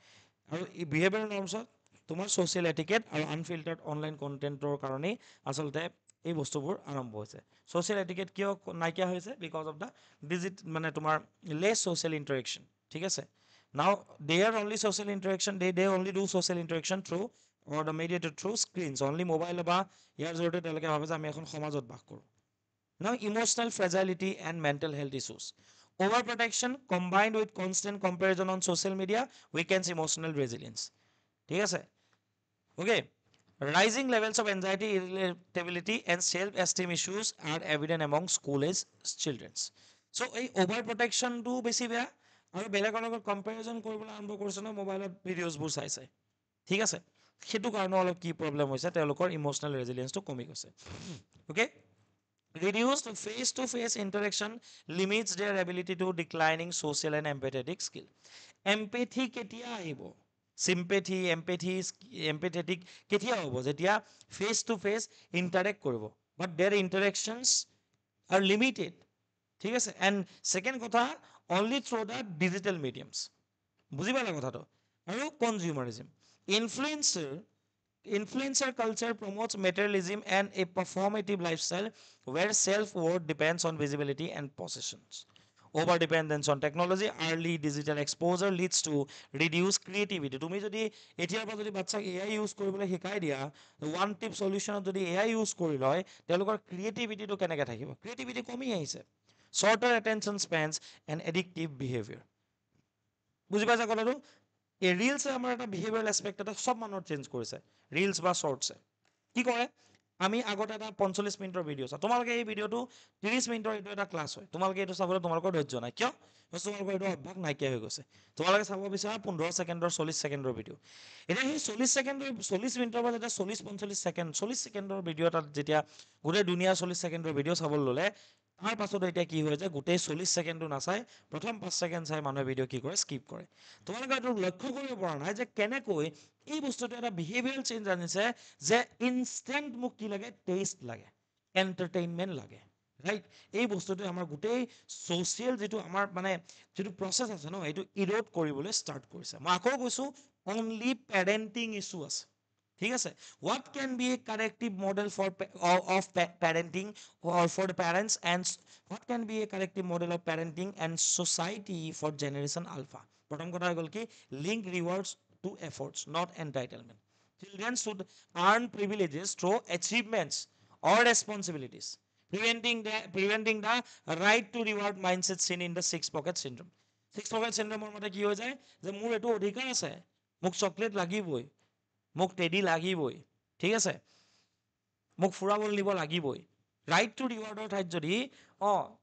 আৰু এই বিহেভিয়াৰেল নৰ্মছত তোমাৰ ছ'চিয়েল এটিকেট আৰু আনফিল্টাৰ্ড অনলাইন কণ্টেণ্টৰ কাৰণেই আচলতে এই বস্তুবোৰ আৰম্ভ হৈছে। ছ'চিয়েল এটিকেট কিয় নাইকিয়া হৈছে? বিকজ অফ দ্য তোমাৰ লেছ ছ'চিয়েল ইণ্টাৰেকশ্যন। ঠিক আছে, now they are only social interaction, they only do social interaction through or the mediated through screens, only mobile বা ইয়াৰ জৰিয়তে তেওঁলোকে ভাবে যে আমি এখন সমাজত বাস কৰোঁ। Now emotional fragility and mental health issues. Overprotection combined with constant comparison on social media weakens emotional resilience. ঠিক আছে, okay. Rising levels of anxiety, irritability, and self-esteem issues are evident among school-age children. So এই overprotectionটো বেছি বেয়া, আৰু বেলেগৰ লগত comparison কৰিবলৈ আৰম্ভ কৰিছে ন মোবাইলত ভিডিঅ'জবোৰ চাই চাই। ঠিক আছে, সেইটো কাৰণে অলপ কি প্ৰব্লেম হৈছে, তেওঁলোকৰ ইম'চনেল ৰেজিলিয়েঞ্চটো কমি গৈছে। Okay, reduced face-to-face interaction limits their ability to declining social and empathetic skill. Empathy কেতিয়া আহিব? Sympathy, empathetic কেতিয়া হ'ব? যেতিয়া face-to-face interact কৰিব, but their interactions are limited. ঠিক আছে, and second কথা, only through the digital mediums. বুজি পালা কথাটো? আৰু consumerism. Influencer culture promotes materialism and a performative lifestyle where self-worth depends on visibility and possessions. Over-dependence on technology, early digital exposure leads to reduced creativity. তুমি যদি এতিয়াৰ পৰা যদি বাচ্চাক AI use কৰিবলৈ শিকাই দিয়া, ওৱান টিপ সলিউশ্যনত যদি AI ইউজ কৰি লয়, তেওঁলোকৰ ক্ৰিয়েটিভিটিটো কেনেকৈ থাকিব? ক্ৰিয়েটিভিটি কমি আহিছে। Shorter attention spans and addictive behavior. বুজি পাইছা কথাটো? এই ৰিলছে আমাৰ এটা বিহেভিয়াৰেল এছপেক্ট এটা চব মানুহৰ চেঞ্জ কৰিছে। ৰিলছ বা শ্বৰ্টছে কি কৰে, আমি আগতে এটা 45 মিনিটৰ ভিডিঅ' চাওঁ, তোমালোকে এই ভিডিঅ'টো 30 মিনিটৰ এইটো এটা ক্লাছ হয়, তোমালোকে এইটো চাবলৈ তোমালোকৰ ধৈৰ্য নাই। কিয়? তোমালোকৰ এইটো অভ্যাস নাইকিয়া হৈ গৈছে। তোমালোকে চাব বিচাৰা 15 ছেকেণ্ডৰ 40 ছেকেণ্ডৰ ভিডিঅ'। এতিয়া সেই 40 মিনিটৰ পৰা যেতিয়া 40 ছেকেণ্ডৰ ভিডিঅ' এটাত যেতিয়া গোটেই দুনিয়া 40 ছেকেণ্ডৰ ভিডিঅ' চাবলৈ ল'লে, তাৰ পাছত এতিয়া কি হয় যে গোটেই 40 ছেকেণ্ডটো নাচাই প্ৰথম 5 ছেকেণ্ড চাই মানুহে ভিডিঅ' কি কৰে, স্কিপ কৰে। তোমালোকে এইটো লক্ষ্য কৰিব পৰা নাই যে কেনেকৈ এই বস্তুটো এটা বিহেভিয়াৰেল চেঞ্জ আনিছে, যে ইনষ্টেণ্ট মোক কি লাগে, টেষ্ট লাগে, এণ্টাৰটেইনমেণ্ট লাগে, ৰাইট? এই বস্তুটোৱে আমাৰ গোটেই ছ'চিয়েল যিটো আমাৰ যিটো প্ৰচেছ আছে ন, এইটো ইৰ'ড কৰিবলৈ ষ্টাৰ্ট কৰিছে। মই আকৌ কৈছোঁ, অনলি পেৰেণ্টিং ইছ্যু আছে। ঠিক আছে, what can be a corrective model of parenting or for the parents, and what can be a corrective model of parenting and society for generation alpha? প্ৰথম কথা হৈ গ'ল কি, link rewards to efforts, not entitlement. Children should earn privileges through achievements or responsibilities, preventing the right to reward mindset seen in the six pocket syndrome. Six pocket syndrome মতে কি হৈ যায়, যে মোৰ এইটো অধিকাৰ আছে, মোক চকলেট লাগিবই, মোক টেডি লাগিবই, ঠিক আছে, মোক ফুৰাবলৈ নিব লাগিবই, ৰাইট টু ৰিৱাৰ্ডৰ ঠাইত যদি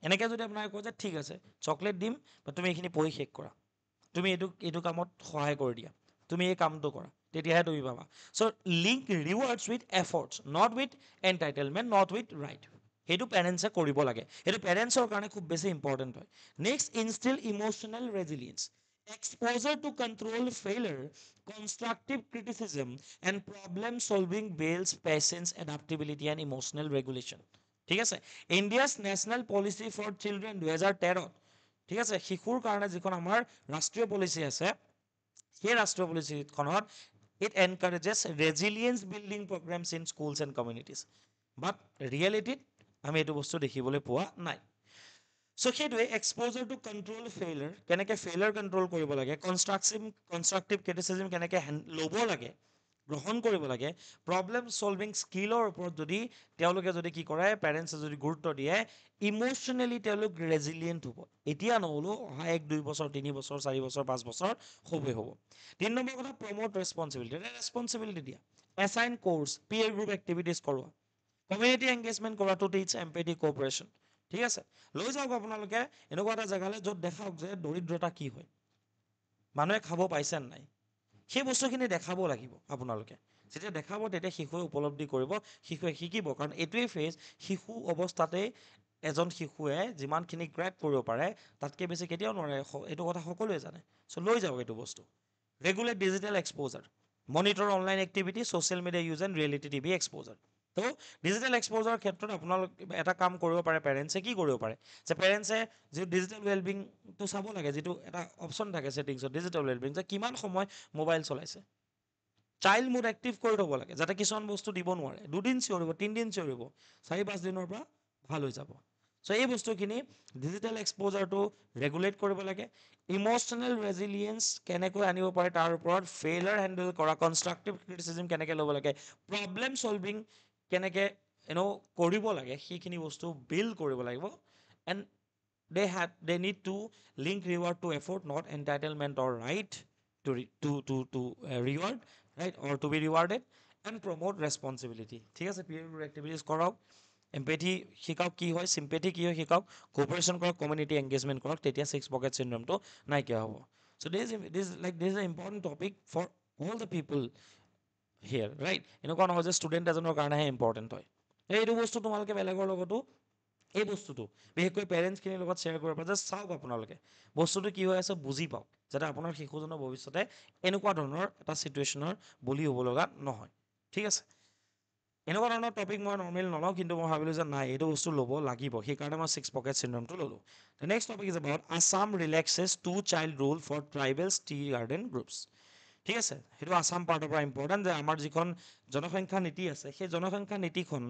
এনেকৈ যদি আপোনাক কয় যে ঠিক আছে চকলেট দিম বা তুমি এইখিনি পঢ়ি শেষ কৰা, তুমি এইটো কামত সহায় কৰি দিয়া, তুমি এই কামটো কৰা, তেতিয়াহে তুমি পাবা। So' link rewards with efforts, not with entitlement, not with right. সেইটো পেৰেণ্টছে কৰিব লাগে, সেইটো পেৰেণ্টছৰ কাৰণে খুব বেছি ইম্পৰ্টেণ্ট হয়। Next, instil emotional resilience, exposure to control failure, constructive criticism, and problem solving builds patience, adaptability, and emotional regulation. ঠিক আছে, India's national policy for children 2013, ঠিক আছে, শিশুৰ কাৰণে যিখন আমাৰ ৰাষ্ট্ৰীয় পলিচি আছে, সেই ৰাষ্ট্ৰীয় পলিচিখনত it encourages resilience building programmes in schools and communities, but ৰিয়েলিটিত আমি এইটো বস্তু দেখিবলৈ পোৱা নাই। চ' সেইটোৱে এক্সপ'জাৰ টু কণ্ট্ৰল ফেইলাৰ, কেনেকৈ ফেইলাৰ কণ্ট্ৰল কৰিব লাগে, কনষ্ট্ৰাকটিভ ক্ৰিটিচিজম কেনেকৈ ল'ব লাগে, গ্ৰহণ কৰিব লাগে, প্ৰব্লেম ছলভিং স্কিলৰ ওপৰত যদি তেওঁলোকে যদি কি কৰে, পেৰেণ্টছে যদি গুৰুত্ব দিয়ে, ইম'চনেলি তেওঁলোক ৰেজিলিয়েণ্ট হ'ব। এতিয়া নহ'লেও অহা 1-2 বছৰ, 3 বছৰ, 4 বছৰ, 5 বছৰ হ'বই হ'ব। 3 নম্বৰ কথা, প্ৰমোট ৰেছপঞ্চিবিলিটি দিয়া, assign course, Pyar group activities কৰোৱা, কমিউনিটি এংগেজমেণ্ট কৰা টু টিচ এম্পেথি কোঅপাৰেশ্যন। ঠিক আছে, লৈ যাওক আপোনালোকে এনেকুৱা এটা জেগালৈ য'ত দেখাওক যে দৰিদ্ৰতা কি হয়, মানুহে খাব পাইছে নাই, সেই বস্তুখিনি দেখাব লাগিব আপোনালোকে। যেতিয়া দেখাব তেতিয়া শিশুৱে উপলব্ধি কৰিব, শিশুৱে শিকিব, কাৰণ এইটোৱেই ফেজ, শিশু অৱস্থাতেই এজন শিশুৱে যিমানখিনি গ্ৰেপ কৰিব পাৰে তাতকৈ বেছি কেতিয়াও নোৱাৰে, এইটো কথা সকলোৱে জানে। চ' লৈ যাওক এইটো বস্তু। Regulate digital exposure, monitor online activity, social media use and reality TV exposure. তো ডিজিটেল এক্সপ'জাৰৰ ক্ষেত্ৰত আপোনালোক এটা কাম কৰিব পাৰে, পেৰেণ্টছে কি কৰিব পাৰে, যে পেৰেণ্টছে যিটো ডিজিটেল ৱেলবিংটো চাব লাগে, যিটো এটা অপশ্যন থাকে ছেটিংছত ডিজিটেল ৱেলবিং, যে কিমান সময় মোবাইল চলাইছে, চাইল্ড মুড এক্টিভ কৰি থ'ব লাগে, যাতে কিছুমান বস্তু দিব নোৱাৰে, 2 দিন চিঞৰিব, 3 দিন চিঞৰিব, 4-5 দিনৰ পৰা ভাল হৈ যাব। চ' এই বস্তুখিনি ডিজিটেল এক্সপ'জাৰটো ৰেগুলেট কৰিব লাগে। ইম'চনেল ৰেজিলিয়েঞ্চ কেনেকৈ আনিব পাৰে তাৰ ওপৰত, ফেইলাৰ হেণ্ডেল কৰা, কনষ্ট্ৰাকটিভ ক্ৰিটিচিজম কেনেকৈ ল'ব লাগে, প্ৰব্লেম ছলভিং কেনেকৈ কৰিব লাগে, সেইখিনি বস্তু বিল্ড কৰিব লাগিব। And they need to link reward to effort, not entitlement or right to reward, right, or to be rewarded, and promote responsibility. ঠিক আছে, peer group activities কৰাওক, এম্পেথি শিকাওক কি হয়, চিম্পেথি কি হয় শিকাওক, কোঅপাৰেশ্যন কৰক, কমিউনিটি এংগেজমেণ্ট কৰক, তেতিয়া 6 পকেট চিণ্ড্ৰমটো নাইকিয়া হ'ব। চ' this is an important topic for all the people here, right? এনেকুৱা নহয় যে ষ্টুডেণ্ট এজনৰ কাৰণেহে ইম্পৰ্টেণ্ট হয়, এইটো বস্তু তোমালোকে বেলেগৰ লগতো এই বস্তুটো বিশেষকৈ পেৰেণ্টছখিনিৰ লগত শ্বেয়াৰ কৰিব পাৰে, যে চাওক আপোনালোকে বস্তুটো কি হৈ আছে, বুজি পাওক, যাতে আপোনাৰ শিশুজনৰ ভৱিষ্যতে এনেকুৱা ধৰণৰ এটা ছিটুৱেশ্যনৰ বলি হ'ব লগা নহয়। ঠিক আছে, এনেকুৱা ধৰণৰ টপিক মই নৰ্মেল নলওঁ, কিন্তু মই ভাবিলোঁ যে নাই এইটো বস্তু ল'ব লাগিব, সেইকাৰণে মই 6 পকেট চিণ্ড্ৰমটো ল'লোঁ। Next topic is about Assam relaxes 2 child rule for tribals tea garden groups. ঠিক আছে, সেইটো আছাম পাৰ্টৰ পৰা ইম্পৰ্টেণ্ট, যে আমাৰ যিখন জনসংখ্যা নীতি আছে, সেই জনসংখ্যা নীতিখন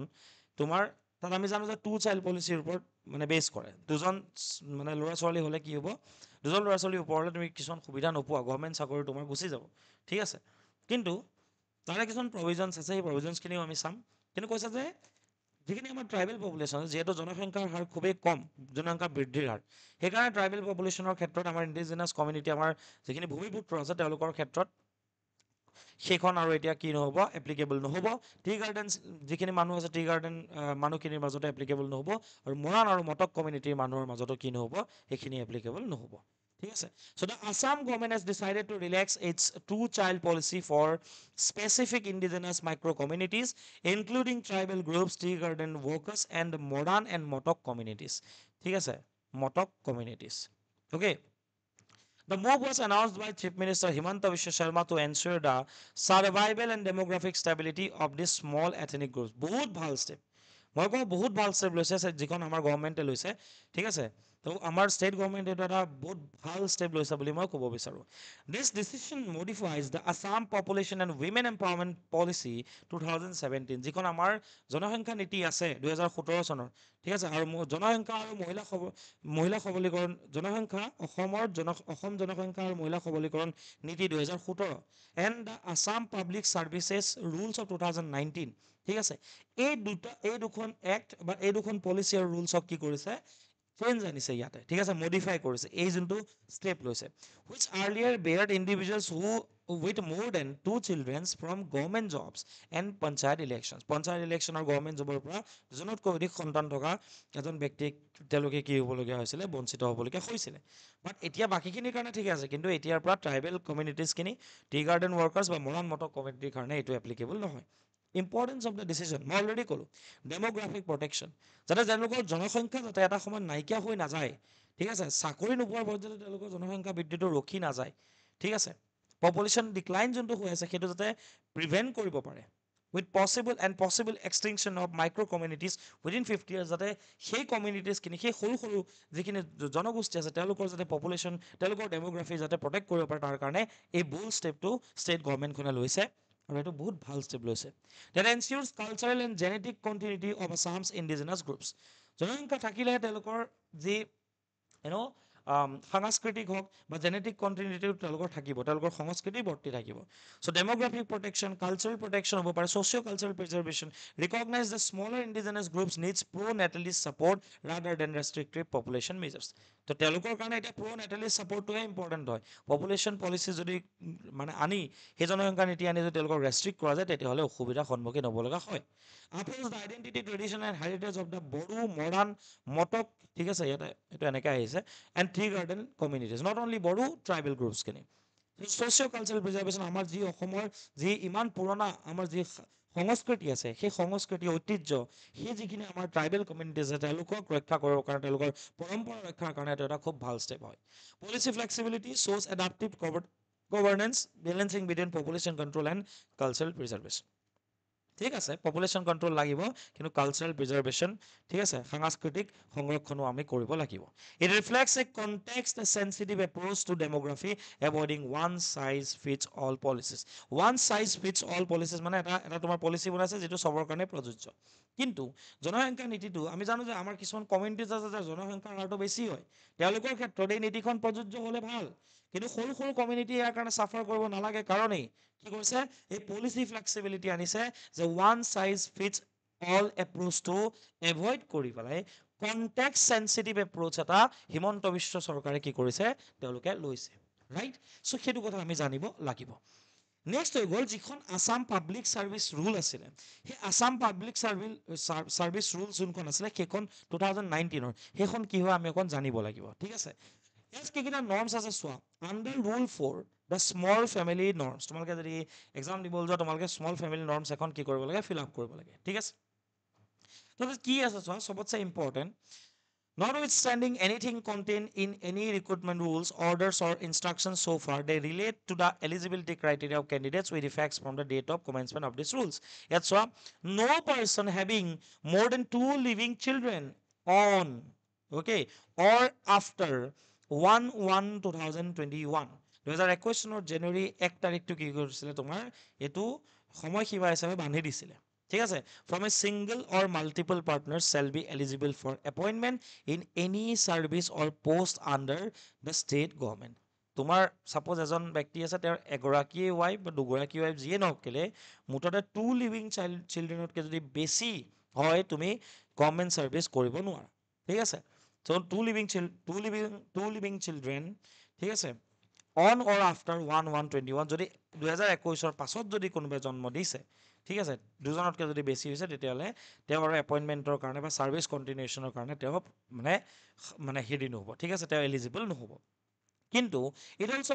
তোমাৰ তাত আমি জানো যে 2 চাইল্ড পলিচিৰ ওপৰত মানে বেছ কৰে। 2জন মানে ল'ৰা ছোৱালী হ'লে কি হ'ব, 2জন ল'ৰা ছোৱালীৰ ওপৰলৈ তুমি কিছুমান সুবিধা নোপোৱা, গভৰ্ণমেণ্ট চাকৰি তোমাৰ গুচি যাব। ঠিক আছে, কিন্তু তাৰে কিছুমান প্ৰভিজনছ আছে, সেই প্ৰভিজনছখিনিও আমি চাম। কিন্তু কৈছে যে যিখিনি আমাৰ ট্ৰাইবেল পপুলেশ্যন, যিহেতু জনসংখ্যাৰ হাৰ খুবেই কম, জনসংখ্যা বৃদ্ধিৰ হাৰ, সেইকাৰণে ট্ৰাইবেল পপুলেশ্যনৰ ক্ষেত্ৰত আমাৰ ইণ্ডিজিনাছ কমিউনিটি, আমাৰ যিখিনি ভূমিপুত্ৰ আছে, তেওঁলোকৰ ক্ষেত্ৰত সেইখন আৰু এতিয়া কি নহ'ব, এপ্লিকেবল নহ'ব। টি গাৰ্ডেন যিখিনি মানুহ আছে, টি গাৰ্ডেন মানুহখিনিৰ মাজতে এপ্লিকেবল নহ'ব, আৰু মৰাণ আৰু মটক কমিউনিটিৰ মানুহৰ মাজতো কি নহ'ব, সেইখিনি এপ্লিকেবল নহ'ব। ঠিক আছে, so' the Assam government has decided to relax its 2 child policy for specific indigenous micro' communities, including tribal groups, tea garden workers, and Moran and Motok communities. ঠিক আছে, Motok communities. Okay, the move was announced by Chief Minister Himanta Biswa Sharma to ensure the survival and demographic stability of these small ethnic groups. বহুত ভাল step, মই কওঁ বহুত ভাল step লৈছে যিখন আমাৰ গভৰ্ণমেণ্টে লৈছে। ঠিক আছে, তো আমাৰ ষ্টেট গভৰ্ণমেণ্টে এইটো এটা বহুত ভাল ষ্টেপ লৈছে বুলি মই ক'ব বিচাৰোঁ। This decision modifies the Assam population and women empowerment policy 2017, যিখন আমাৰ জনসংখ্যা নীতি আছে 2017 চনৰ। ঠিক আছে, আৰু জনসংখ্যা আৰু মহিলা সবলীকৰণ, জনসংখ্যা অসম জনসংখ্যা আৰু মহিলা সবলীকৰণ নীতি 2017, and the Assam public services rules of 2019। ঠিক আছে, এই দুখন এক্ট বা এই দুখন পলিচি আৰু ৰুলছক কি কৰিছে, চেঞ্জ আনিছে ইয়াতে। ঠিক আছে, মডিফাই কৰিছে, এই যোনটো ষ্টেপ লৈছে, which earlier Baird individuals who with more than 2 children from government jobs and panchayat elections. Panchayat election or government job পৰা দুজনতকৈ অধিক সন্তান থকা এজন ব্যক্তিক তেওঁলোকে কি হ'বলগীয়া হৈছিলে বঞ্চিত হ'বলগীয়া হৈছিলে বাট এতিয়া বাকীখিনিৰ কাৰণে ঠিক আছে কিন্তু এতিয়াৰ পৰা ট্ৰাইবেল কমিউনিটিজখিনি টি গাৰ্ডেন ৱৰ্কাৰ্ছ বা মৰাণ মটক কমিউনিটিৰ কাৰণে এইটো এপ্লিকেবল নহয় ইম্পৰ্টেঞ্চ অফ দ্য ডিচিজন মই অলৰেডি ক'লোঁ ডেম'গ্ৰাফিক প্ৰটেকশ্যন যাতে তেওঁলোকৰ জনসংখ্যা যাতে এটা সময়ত নাইকিয়া হৈ নাযায় ঠিক আছে চাকৰি নোপোৱাৰ পৰ্যায়ত তেওঁলোকৰ জনসংখ্যা বৃদ্ধিটো ৰখি নাযায় ঠিক আছে পপুলেশ্যন ডিক্লাইন যোনটো হৈ আছে সেইটো যাতে প্ৰিভেণ্ট কৰিব পাৰে with possible extinction of micro' communities within 50 years যাতে সেই কমিউনিটিজখিনি সেই সৰু সৰু যিখিনি জনগোষ্ঠী আছে তেওঁলোকৰ যাতে পপুলেশ্যন তেওঁলোকৰ ডেম'গ্ৰাফি যাতে প্ৰটেক্ট কৰিব পাৰে তাৰ কাৰণে এই বোল্ড ষ্টেপটো ষ্টেট গভৰ্ণমেণ্টখনে লৈছে আৰু এইটো বহুত ভাল ষ্টেপ লৈছে that ensures cultural and genetic continuity of Assam's indigenous groups জনসংখ্যা থাকিলেহে তেওঁলোকৰ যি সাংস্কৃতিক হওক বা জেনেটিক কণ্টিনিউটিও তেওঁলোকৰ থাকিব তেওঁলোকৰ সংস্কৃতি বৰ্তি থাকিব so' demographic protection cultural protection হ'ব পাৰে socio' cultural preservation recognise the smaller indigenous groups needs pronatalist support rather than restrictive population measures তো তেওঁলোকৰ কাৰণে এতিয়া প্ৰ' নেটেলিষ্ট ছাপৰ্টটোহে ইম্পৰ্টেণ্ট হয় পপুলেশ্যন পলিচি যদি মানে আনি সেই জনসংখ্যা নীতি আনি যদি তেওঁলোকক ৰেষ্ট্ৰিক্ট কৰা যায় তেতিয়াহ'লে অসুবিধাৰ সন্মুখীন হ'ব লগা হয় uphold the identity tradition and heritage of the Bodo Moran Motok ঠিক আছে ইয়াতে এইটো এনেকৈ আহিছে and tea garden communities not only Bodo tribal গ্ৰুপছখিনি ছ'চিঅ' কালচাৰেল প্ৰিজাৰ্ভেশ্যন আমাৰ যি অসমৰ যি ইমান পুৰণা আমাৰ যি সংস্কৃতি আছে সেই সংস্কৃতি ঐতিহ্য সেই যিখিনি আমাৰ ট্ৰাইবেল কমিউনিটি আছে তেওঁলোকক ৰক্ষা কৰিবৰ কাৰণে তেওঁলোকৰ পৰম্পৰা ৰক্ষাৰ কাৰণে এইটো এটা খুব ভাল ষ্টেপ হয় পলিচি ফ্লেক্সিবিলিটি শ্ব'জ adaptive governance balancing between population control and cultural preservation ঠিক আছে পপুলেশ্যন কণ্ট্ৰল লাগিব কিন্তু কালচাৰেল প্ৰিজাৰ্ভেশ্যন ঠিক আছে সাংস্কৃতিক সংৰক্ষণো আমি কৰিব লাগিব it reflects a context sensitive approach to demography avoiding one size fits all policies one size fits all policies মানে এটা তোমাৰ পলিচি বনাইছে যিটো চবৰ কাৰণে প্ৰযোজ্য কিন্তু জনসংখ্যা নীতিটো আমি জানো যে আমাৰ কিছুমান কমিউনিটিজ আছে যাৰ জনসংখ্যাৰ হাৰটো বেছি হয় তেওঁলোকৰ ক্ষেত্ৰত এই নীতিখন প্ৰযোজ্য হ'লে ভাল কিন্তু সৰু সৰু কমিউনিটি ইয়াৰ কাৰণে চাফাৰ কৰিব নালাগে কাৰণেই কি কৰিছে এই পলিচি ফ্লেক্সিবিলিটি আনিছে যে ওৱান চাইজ ফিটছ অল এপ্ৰ'চটো এভইড কৰি পেলাই কনটেক্সট চেঞ্চিটিভ এপ্ৰ'চ এটা হিমন্ত বিশ্ব চৰকাৰে কি কৰিছে তেওঁলোকে লৈছে ৰাইট চ' সেইটো কথা আমি জানিব লাগিব নেক্সট হৈ গ'ল যিখন আছাম পাব্লিক ছাৰ্ভিচ ৰুল আছিলে সেই আছাম পাব্লিক ছাৰ্ভিচ ৰুল যোনখন আছিলে সেইখন 2019 সেইখন কি হয় আমি অকণ জানিব লাগিব ঠিক আছে ইয়াত কেইটা নৰ্মছ আছে চোৱা under rule 4 the small family norms তোমালোকে যদি এক্সাম দিব যোৱা তোমালোকে স্মল ফেমিলি নৰ্মছ এখন কি কৰিব লাগে ফিল আপ কৰিব লাগে ঠিক আছে তাতে কি আছে চোৱা চবতছে important notwithstanding anything contained in any recruitment rules, orders, or instructions so far, they relate to the eligibility criteria of candidates with effects from the date of commencement of these rules. That's why no person having more than 2 living children on, okay, or after 1/1/2021. 2021 চনৰ জানুৱাৰী 1 তাৰিখটো কি কৰিছিলে তোমাৰ এইটো সময়সীমা হিচাপে বান্ধি দিছিলে ঠিক আছে from a single or multiple partners shall be eligible for appointment in any service or post under the state government তোমাৰ সাপোজ এজন ব্যক্তি আছে তেওঁৰ এগৰাকী ৱাইফ বা দুগৰাকী ৱাইফ যিয়ে নহওক কেলে মুঠতে 2 লিভিং চিলড্ৰেনতকৈ যদি বেছি হয় তুমি গভৰ্ণমেণ্ট ছাৰ্ভিচ কৰিব নোৱাৰা ঠিক আছে চ' 2 লিভিং চিলড্ৰেন ঠিক আছে অন অৰ আফটাৰ 1/1/21 যদি 2021 পাছত যদি কোনোবাই জন্ম দিছে ঠিক আছে দুজনতকৈ যদি বেছি হৈছে তেতিয়াহ'লে তেওঁৰ এপইণ্টমেণ্টৰ কাৰণে বা ছাৰ্ভিচ কণ্টিনিউশ্যনৰ কাৰণে তেওঁ মানে হেৰি নহ'ব ঠিক আছে তেওঁ এলিজিবল নহ'ব কিন্তু it also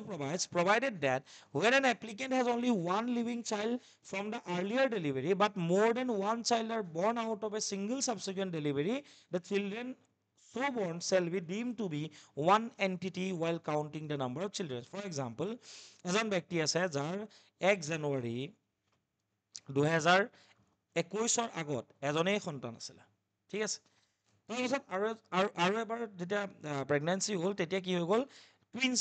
provided that when an applicant has only one living child from the earlier delivery but more than one child are born out of a single subsequent delivery the children so born shall be deemed to be one entity while counting the number of children for example এজন ব্যক্তি আছে যাৰ 1 জানুৱাৰী 2021 আগত এজনেই সন্তান আছিলে ঠিক আছে তাৰপিছত আৰু এবাৰ যেতিয়া প্ৰেগনেঞ্চি হ'ল তেতিয়া কি হৈ গ'ল টুইনছ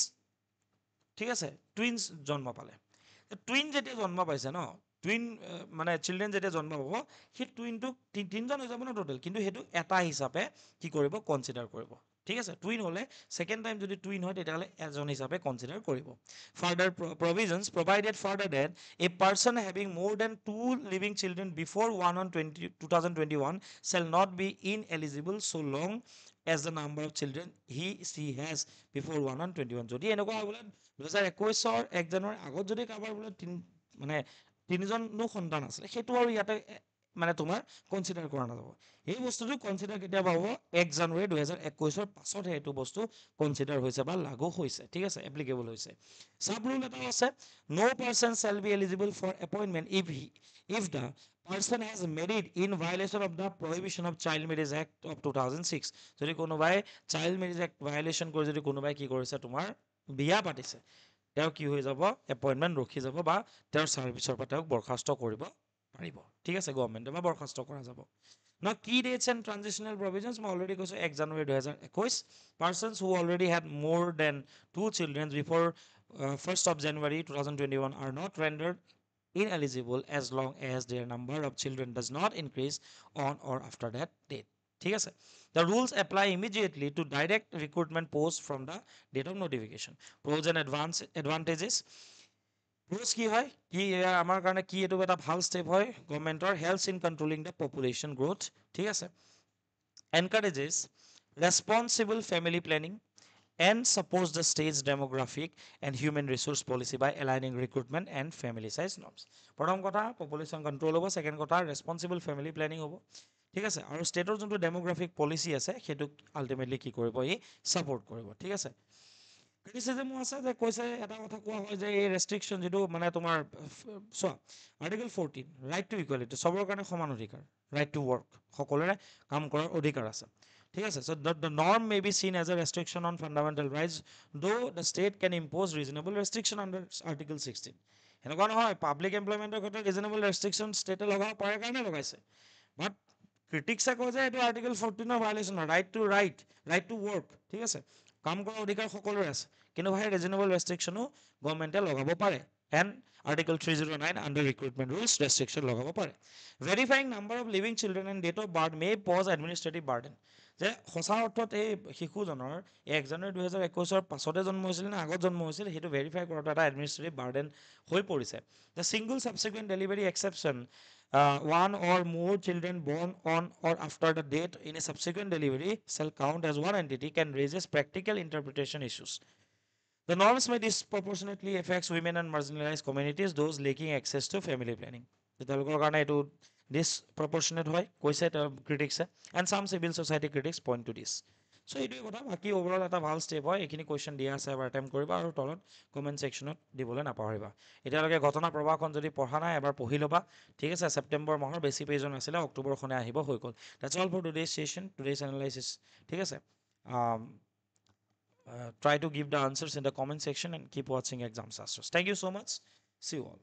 ঠিক আছে টুইনছ জন্ম পালে টুইন যেতিয়া জন্ম পাইছে ন টুইন মানে চিলড্ৰেন যেতিয়া জন্ম পাব সেই টুইনটোক তিনিজন হৈ যাব ন টোটেল কিন্তু সেইটো এটা হিচাপে কি কৰিব কনচিডাৰ কৰিব ঠিক আছে টুইন হ'লে ছেকেণ্ড টাইম যদি টুইন হয় তেতিয়াহ'লে এজন হিচাপে কনচিডাৰ কৰিব further provisions provided further that a person having more than 2 living children before 1/1/2021 shall not be ineligible so long as the number of children she has before 121 যদি এনেকুৱা হয় বোলে 2021 1 জানুৱাৰীৰ আগত যদি কাৰোবাৰ বোলে মানে তিনিজনো সন্তান আছিলে সেইটো আৰু ইয়াতে মানে তোমাৰ কনচিডাৰ কৰা নাযাব এই বস্তুটো কনচিডাৰ কেতিয়াবা হ'ব 1 জানুৱাৰী 2021 পাছতহে এইটো বস্তু কনচিডাৰ হৈছে বা লাগু হৈছে ঠিক আছে এপ্লিকেবল হৈছে সাব ৰুল এটাও আছে no person shall be eligible for appointment if the person has married in violation of the prohibition of child marriage act of 2006 যদি কোনোবাই চাইল্ড মেৰেজ এক্ট ভায়োলেশ্যন কৰি যদি কোনোবাই কি কৰিছে তোমাৰ বিয়া পাতিছে তেওঁ কি হৈ যাব এপইণ্টমেণ্ট ৰখি যাব বা তেওঁৰ ছাৰ্ভিচৰ পৰা তেওঁক বৰখাস্ত কৰিব পাৰিব ঠিক আছে গভৰ্ণমেণ্টে বা বৰখাস্ত কৰা যাব Now, key dates and transitional provisions, I already go 1 January 2021. Persons who already had more than 2 children before 1st of January 2021 are not rendered ineligible as long as their number of children does not increase on or after that date. ঠিক আছে The rules apply immediately to direct recruitment posts from the date of notification. Pros and advantages. Pros কি হয় কি আমাৰ কাৰণে কি এইটো এটা ভাল ষ্টেপ হয় গভৰ্ণমেণ্টৰ helps in controlling the population growth ঠিক আছে encourages responsible family planning and supports the state's demographic and human resource policy by aligning recruitment and family size norms. প্ৰথম কথা পপুলেশ্যন কণ্ট্ৰল হ'ব ছেকেণ্ড কথা ৰেছপনচিবল ফেমিলি প্লেনিং হ'ব ঠিক আছে আৰু ষ্টেটৰ যোনটো ডেমোগ্ৰাফিক পলিচি আছে সেইটোক আল্টিমেটলি কি কৰিব ই ছাপৰ্ট কৰিব ঠিক আছে ক্ৰিটিচিজমো আছে যে কৈছে এটা কথা কোৱা হয় যে এই ৰেষ্ট্ৰিকশ্যন যিটো মানে তোমাৰ চোৱা আৰ্টিকল 14 ৰাইট টু ইকুৱেলিটি চবৰ কাৰণে সমান অধিকাৰ ৰাইট টু ৱৰ্ক সকলোৰে কাম কৰাৰ অধিকাৰ আছে ঠিক আছে so the norm may be seen as a restriction on fundamental rights though the state can impose reasonable restriction under article 16 এনেকুৱা নহয় পাব্লিক এমপ্লয়মেণ্টৰ ক্ষেত্ৰত ৰিজনেবল ৰেষ্ট্ৰিকশ্যন ষ্টেটে লগাব পাৰে কাৰণে লগাইছে বাট ক্ৰিটিক্সে কয় যে এইটো আৰ্টিকল 14ৰ ভায়োলেশ্যন হয় ৰাইট টু ৱৰ্ক ঠিক আছে কাম কৰাৰ অধিকাৰ সকলোৰে আছে কিন্তু ভাই ৰিজনেবল ৰেষ্ট্ৰিকশ্যনো গভৰ্ণমেণ্টে লগাব পাৰে and article 309 under recruitment rules restriction লগাব পাৰে verifying number of living children and date of birth may pose administrative burden যে সঁচা অৰ্থত এই শিশুজনৰ 1 জানুৱাৰী 2021 পাছতে জন্ম হৈছিল নে আগত জন্ম হৈছিল সেইটো ভেৰিফাই কৰাটো এটা এডমিনিষ্ট্ৰেটিভ বাৰ্ডেন হৈ পৰিছে the single subsequent delivery exception one or more children born on or after the date in a subsequent delivery shall count as one entity can raises practical interpretation issues. The norms may disproportionately affect women and marginalized communities, those lacking access to family planning. তেওঁলোকৰ কাৰণে এইটো disproportionate হয় কৈছে ক্ৰিটিক্সে and some civil society critics point to this. So এইটোৱে কথা বাকী overall এটা ভাল ষ্টেপ হয় এইখিনি কুৱেশ্যন দিয়া আছে এবাৰ এটেম্প কৰিবা আৰু তলত কমেণ্ট ছেকশ্যনত দিবলৈ নাপাহৰিবা এতিয়ালৈকে ঘটনা প্ৰবাহখন যদি পঢ়া নাই এবাৰ পঢ়ি ল'বা ঠিক আছে ছেপ্টেম্বৰ মাহৰ বেছি পেজৰ নাছিলে অক্টোবৰখনে আহিব হৈ গ'ল that's all for today's session today's analysis ঠিক আছে try to give the answers in the comment section and keep watching Exam Sastras. Thank you so much. See you all.